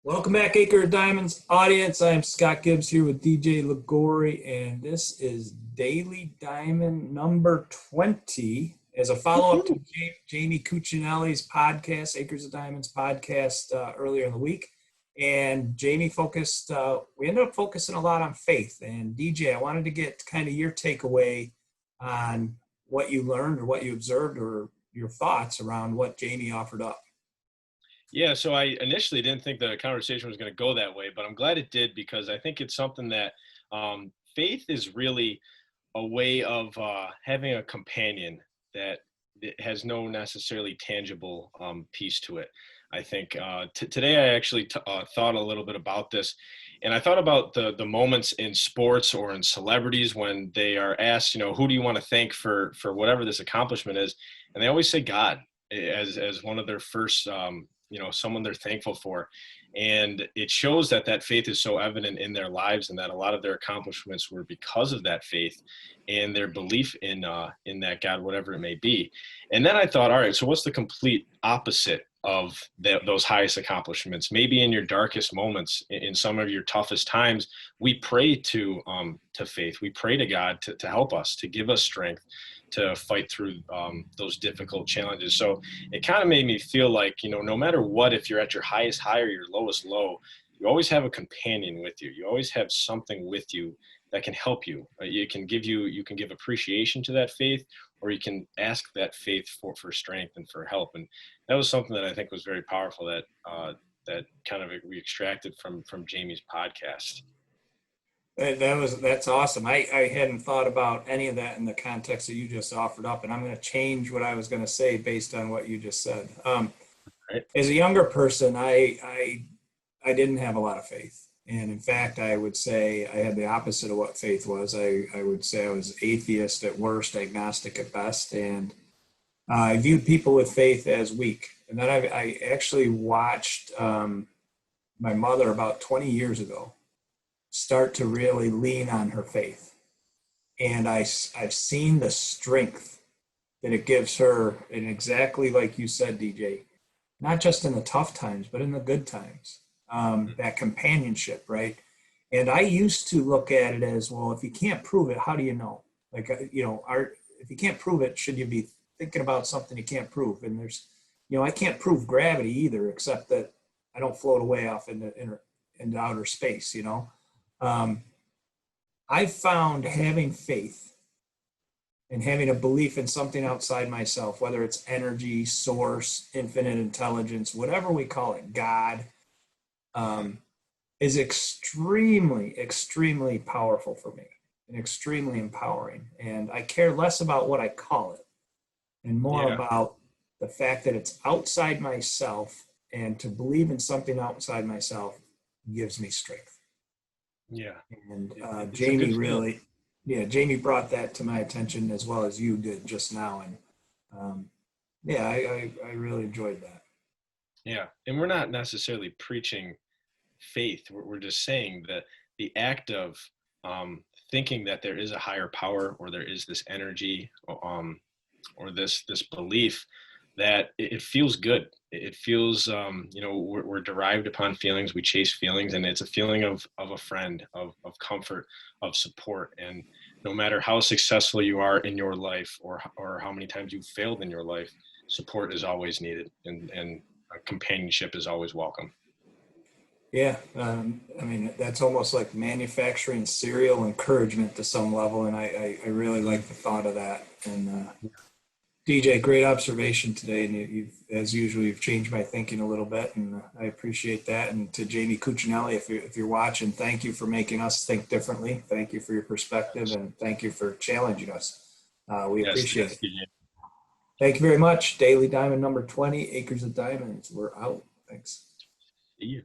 Welcome back, Acre of Diamonds audience. I am Scott Gibbs here with DJ Ligori, and this is Daily Diamond number 20 as a follow-up to Jamie Cuccinelli's podcast, Acres of Diamonds podcast, earlier in the week. And Jamie we ended up focusing a lot on faith. And DJ, I wanted to get kind of your takeaway on what you learned or what you observed or your thoughts around what Jamie offered up. Yeah, so I initially didn't think the conversation was going to go that way, but I'm glad it did because I think it's something that faith is really a way of having a companion that has no necessarily tangible piece to it. I think today I actually thought a little bit about this, and I thought about the moments in sports or in celebrities when they are asked, who do you want to thank for whatever this accomplishment is, and they always say God as one of their first someone they're thankful for. And it shows that faith is so evident in their lives and that a lot of their accomplishments were because of that faith and their belief in that God, whatever it may be. And then I thought, all right, so what's the complete opposite of those highest accomplishments? Maybe in your darkest moments, in some of your toughest times, we pray to faith. We pray to God to help us, to give us strength to fight through those difficult challenges. So it kind of made me feel like, no matter what, if you're at your highest high or your lowest low, you always have a companion with you. You always have something with you that can help you. You can give appreciation to that faith, or you can ask that faith for strength and for help. And that was something that I think was very powerful that kind of we extracted from Jamie's podcast. That's awesome. I hadn't thought about any of that in the context that you just offered up, and I'm going to change what I was going to say based on what you just said. Right. As a younger person, I didn't have a lot of faith, and in fact, I would say I had the opposite of what faith was. I would say I was atheist at worst, agnostic at best, and I viewed people with faith as weak. And then I actually watched my mother about 20 years ago start to really lean on her faith. And I've seen the strength that it gives her, and exactly like you said, DJ, not just in the tough times, but in the good times, that companionship, right? And I used to look at it as, well, if you can't prove it, how do you know? Like, if you can't prove it, should you be thinking about something you can't prove? And there's, I can't prove gravity either, except that I don't float away off into outer space, I found having faith and having a belief in something outside myself, whether it's energy, source, infinite intelligence, whatever we call it, God, is extremely, extremely powerful for me and extremely empowering. And I care less about what I call it and more about the fact that it's outside myself, and to believe in something outside myself gives me strength. Yeah. And Jamie Jamie brought that to my attention as well as you did just now. And I really enjoyed that. Yeah. And we're not necessarily preaching faith. We're just saying that the act of thinking that there is a higher power, or there is this energy, or this belief that it feels good. It feels, we're derived upon feelings. We chase feelings, and it's a feeling of a friend, of comfort, of support. And no matter how successful you are in your life, or how many times you've failed in your life, support is always needed, and companionship is always welcome. Yeah. That's almost like manufacturing serial encouragement to some level. And I really like the thought of that. And, DJ, great observation today, and you've, as usual, you've changed my thinking a little bit, and I appreciate that. And to Jamie Cuccinelli, if you're watching, thank you for making us think differently. Thank you for your perspective, and thank you for challenging us. We appreciate it. Thank you very much. Daily Diamond number 20, Acres of Diamonds. We're out. Thanks. See you.